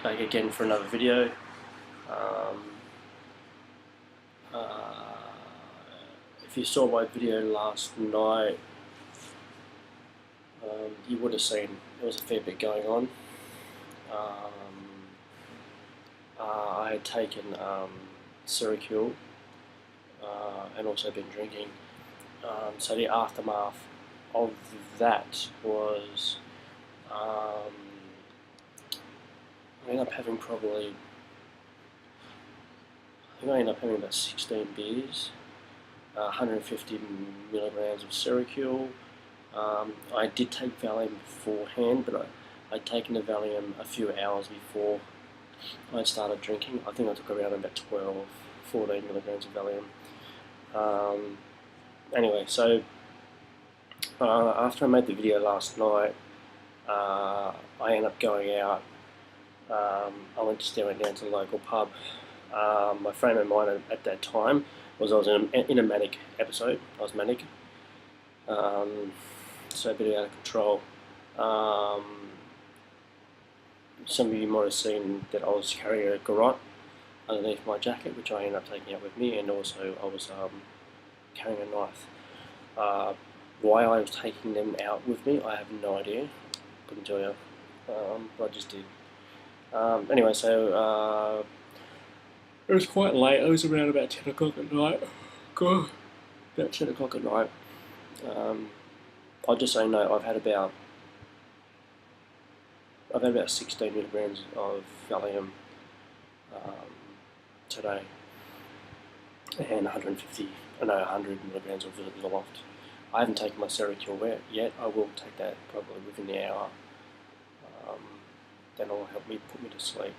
back again for another video. Um, uh, if you saw my video last night, you would have seen there was a fair bit going on. I had taken seroquel and also been drinking. So the aftermath of that was I ended up having about 16 beers, 150 milligrams of seroquel. I did take Valium beforehand, but I'd taken the Valium a few hours before I started drinking. I think I took around about 14 milligrams of Valium. Anyway, so after I made the video last night, I ended up going out. I went down to the local pub. My frame of mind at that time was I was in a manic episode. I was manic, so a bit out of control. Some of you might have seen that I was carrying a garrote underneath my jacket, which I ended up taking out with me, and also I was carrying a knife. Why I was taking them out with me, I have no idea. Couldn't tell you, but I just did. Anyway, so it was quite late. It was around about 10 o'clock at night. God, about 10 o'clock at night. I'll just say no. I've had about 16 milligrams of Valium today, and 100 milligrams of zoloft. I haven't taken my seroquel yet. I will take that probably within the hour. Then it will help me put me to sleep.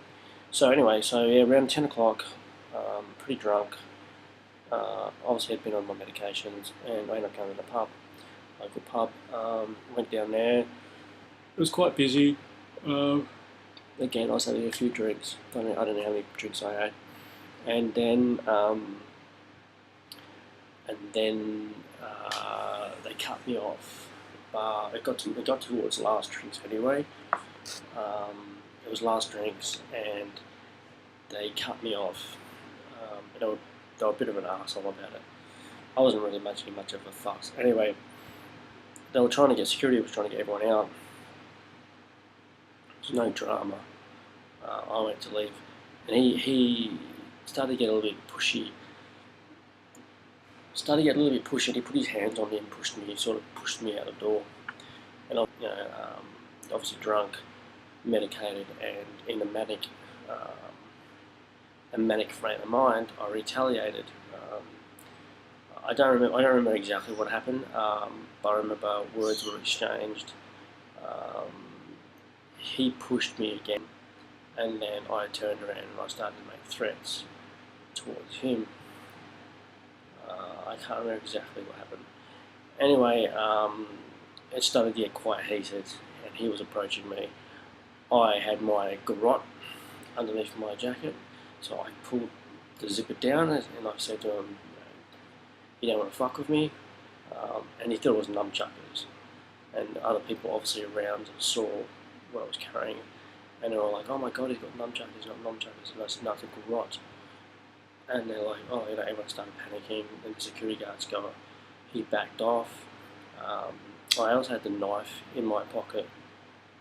So anyway, yeah, around 10 o'clock, pretty drunk. Obviously I'd been on my medications, and I ended up going to the pub, local pub. Went down there. It was quite busy. Again, I was having a few drinks. I don't know how many drinks I had, and then they cut me off. It got towards last drinks anyway. It was last drinks, and they cut me off. They were a bit of an arsehole about it. I wasn't really making much of a fuss. Anyway, they were trying to get security. Was trying to get everyone out. There's no drama. I went to leave, and he started to get a little bit pushy. He put his hands on me and pushed me. He sort of pushed me out the door, and I'm, obviously drunk, medicated, and in a manic frame of mind. I retaliated. I don't remember exactly what happened, but I remember words were exchanged. He pushed me again, and then I turned around and I started to make threats towards him. I can't remember exactly what happened. Anyway, it started to get quite heated, and he was approaching me. I had my garrote underneath my jacket, so I pulled the zipper down, and I said to him, "You don't want to fuck with me," and he thought it was nunchuckers. And other people obviously around saw what I was carrying, and they were like, "Oh my god, he's got nunchuckers, not nunchuckers," and I said, "No, it's a garrote." And they're like, "Oh, everyone started panicking," and the security guards he backed off. I also had the knife in my pocket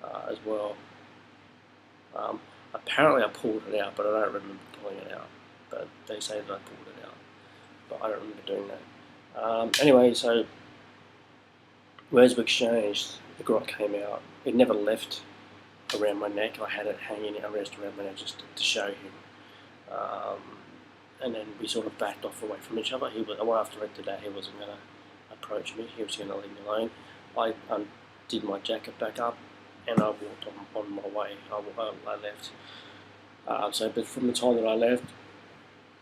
as well. Apparently I pulled it out, but I don't remember pulling it out. But they say that I pulled it out, but I don't remember doing that. Anyway, so words were exchanged. The garrote came out. It never left around my neck. I had it hanging around my neck just to show him. And then we sort of backed off away from each other. After that, he wasn't going to approach me. He was going to leave me alone. I undid my jacket back up, and I walked on my way. I left. But from the time that I left,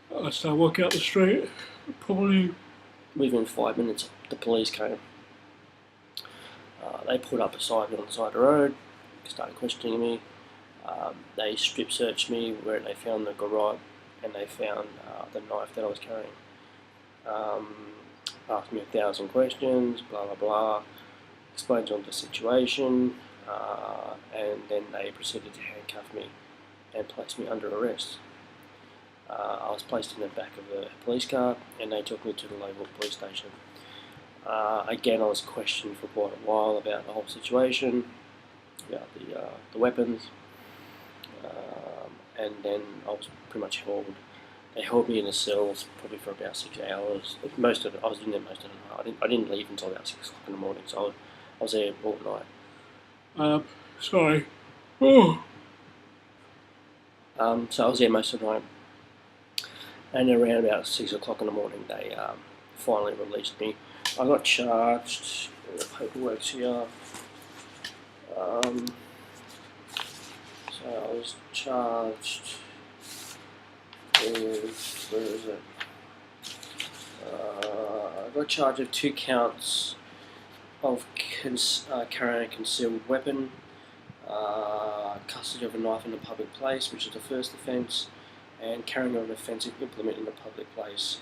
I started walking up the street. Probably within 5 minutes, the police came. They pulled up beside me on the side of the road, started questioning me. They strip searched me where they found the garrote, and they found the knife that I was carrying. Asked me 1,000 questions, blah blah blah, explained to them the situation, and then they proceeded to handcuff me and placed me under arrest. I was placed in the back of a police car, and they took me to the local police station. Again, I was questioned for quite a while about the whole situation, about the weapons, and then I was pretty much held. They held me in the cells probably for about 6 hours. Most of it, I was in there most of the night. I didn't leave until about 6 o'clock in the morning, so I was there all night. Sorry. Oh. So I was there most of the night, and around about 6 o'clock in the morning, they finally released me. I got charged. The paperwork's here. So I was charged with, where is it? I got charged with 2 counts of carrying a concealed weapon, custody of a knife in a public place, which is the first offence, and carrying of an offensive implement in a public place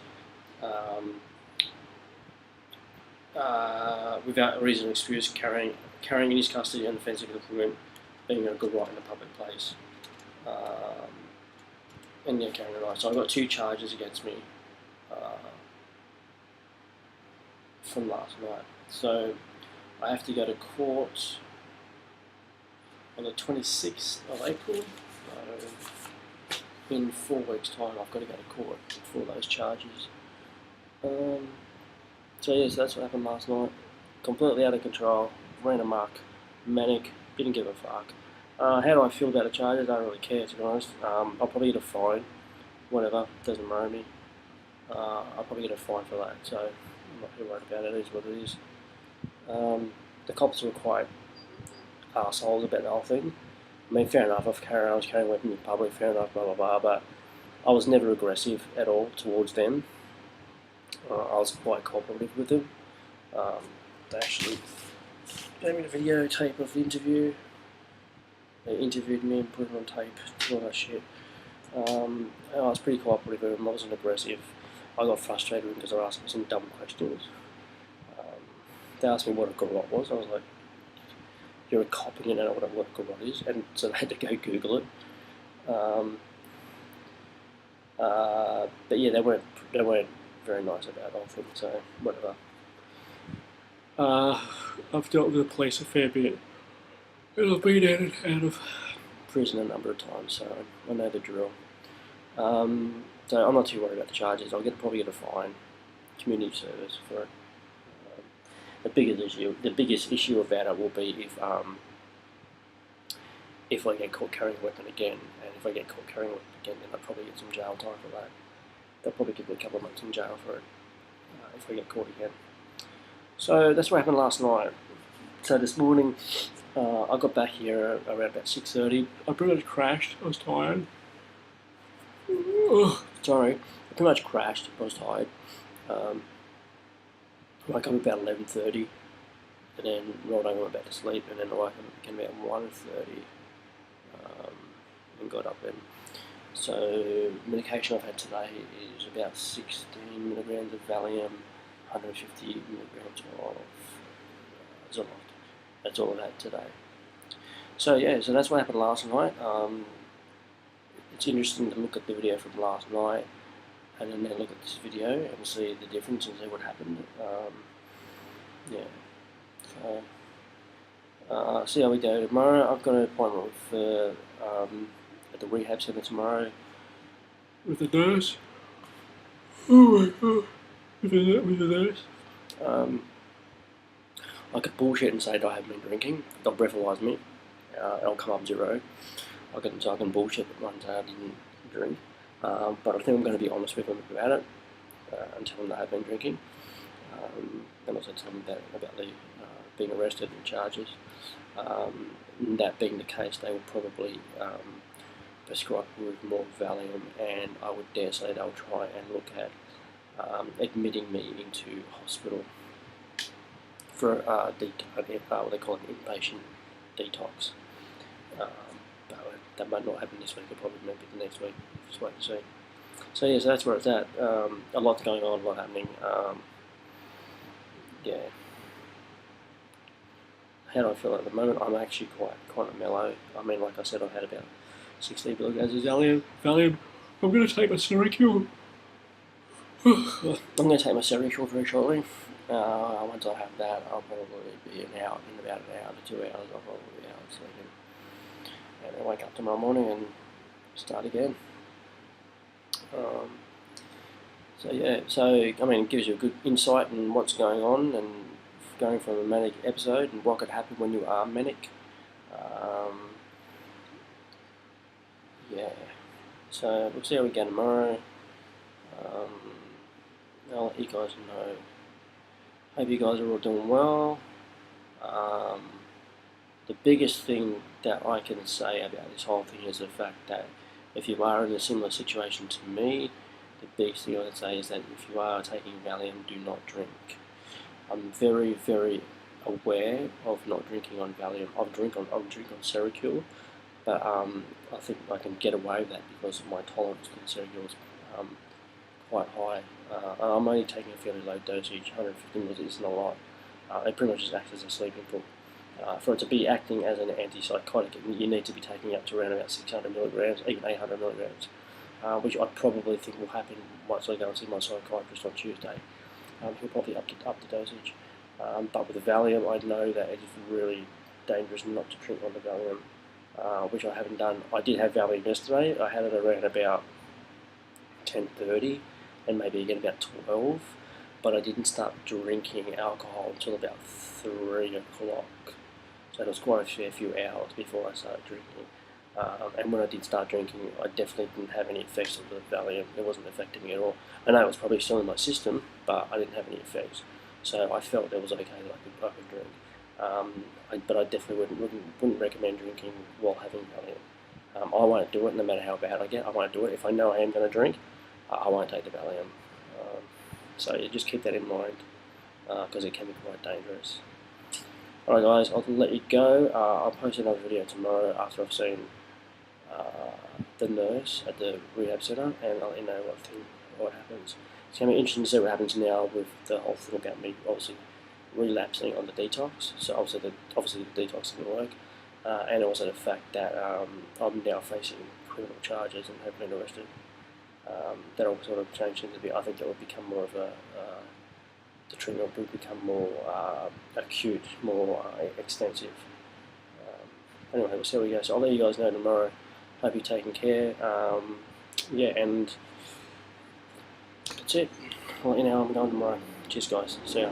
without a reasonable excuse, carrying in his custody an offensive implement being a good right in a public place, and yeah, carrying a knife. So I got 2 charges against me from last night. So I have to go to court on the 26th of April. In 4 weeks' time, I've got to go to court for those charges. So yes, that's what happened last night. Completely out of control, ran amok, manic, didn't give a fuck. How do I feel about the charges? I don't really care, to be honest. I'll probably get a fine, whatever, doesn't worry me. I'll probably get a fine for that, so I'm not too worried about it. It is what it is. The cops were quite arseholes about the whole thing. I mean, fair enough, I was carrying a weapon in public, fair enough, blah blah blah, but I was never aggressive at all towards them. I was quite cooperative with them. They actually gave me the videotape of the interview. They interviewed me and put it on tape, all that shit. And I was pretty cooperative with them, I wasn't aggressive. I got frustrated because they were asking some dumb questions. They asked me what a garrote was. I was like, "You're a cop and you don't know what a garrote is," and so they had to go Google it. But yeah, they weren't very nice about the whole thing. So whatever. I've dealt with the police a fair bit, and I've been out of prison a number of times, so I know the drill. So I'm not too worried about the charges. I'll probably get a fine, community service for it. The biggest issue about it will be if I get caught carrying a weapon again, and if I get caught carrying a weapon again, then I'll probably get some jail time for that. They'll probably give me a couple of months in jail for it if I get caught again. So that's what happened last night. So this morning, I got back here around about 6:30. I pretty much crashed. I was tired. Sorry, I pretty much crashed. I was tired. I woke up about 11:30, and then rolled over and went back to sleep, and then I woke up again about 1:30, and got up then. So medication I've had today is about 16 milligrams of valium, 150 milligrams of zoloft. That's all I've had today. So yeah, so that's what happened last night. It's interesting to look at the video from last night and then look at this video and see the difference and see what happened. Yeah. So see how we go tomorrow. I've got an appointment with at the rehab centre tomorrow with the nurse. Oh my god, with the nurse. I could bullshit and say that I haven't been drinking. They'll breathalyse me. It'll come up 0. I can bullshit and say I didn't drink. But I think I'm going to be honest with them about it and tell them that I have been drinking. And also tell them about the being arrested and charges. That being the case, they will probably prescribe with more valium, and I would dare say they'll try and look at admitting me into hospital for what they call an inpatient detox. But that might not happen this week. It'll probably maybe the next week. Just wait and see. So yeah, so that's where it's at. A lot's going on, a lot happening. Yeah. How do I feel at the moment? I'm actually quite mellow. I mean, like I said, I've had about 16 milligrams of valium. I'm going to take my seroquel. I'm going to take my seroquel very shortly. Once I have that, I'll probably be out in about an hour to 2 hours. I'll probably be out sleeping, and then wake up tomorrow morning and start again. So yeah, I mean, it gives you a good insight in what's going on and going from a manic episode and what could happen when you are manic. Yeah, so we'll see how we go tomorrow. I'll let you guys know. Hope you guys are all doing well. The biggest thing that I can say about this whole thing is the fact that if you are in a similar situation to me, the biggest thing I would say is that if you are taking Valium, do not drink. I'm very, very aware of not drinking on Valium. I'll drink on seroquel, but I think I can get away with that because my tolerance to seroquel is quite high. I'm only taking a fairly low dosage, 150 ml isn't a lot. It pretty much just acts as a sleeping pill. For it to be acting as an antipsychotic, you need to be taking up to around about 600 milligrams, even 800 milligrams, which I probably think will happen once I go and see my psychiatrist on Tuesday. He'll probably up the dosage. But with the Valium, I know that it is really dangerous not to drink on the Valium, which I haven't done. I did have Valium yesterday. I had it around about 10:30 and maybe again about 12, but I didn't start drinking alcohol until about 3 o'clock. So it was quite a fair few hours before I started drinking. And when I did start drinking, I definitely didn't have any effects of the Valium. It wasn't affecting me at all. I know it was probably still in my system, but I didn't have any effects. So I felt it was okay that I could drink. But I definitely wouldn't recommend drinking while having Valium. I won't do it no matter how bad I get. I won't do it. If I know I am going to drink, I won't take the Valium. So you just keep that in mind because it can be quite dangerous. Alright guys, I'll let you go. I'll post another video tomorrow after I've seen the nurse at the rehab centre, and I'll let you know what happens. It's going to be interesting to see what happens now with the whole thing about me obviously relapsing on the detox. So obviously the detox didn't work, and also the fact that I'm now facing criminal charges and have been arrested. That'll sort of change things a bit. I think that will become more of the treatment will become more acute, more extensive. Anyway, we'll see how we go. So I'll let you guys know tomorrow. Hope you're taking care. Yeah, and that's it. I'll let you know I'm going tomorrow. Cheers, guys. See ya.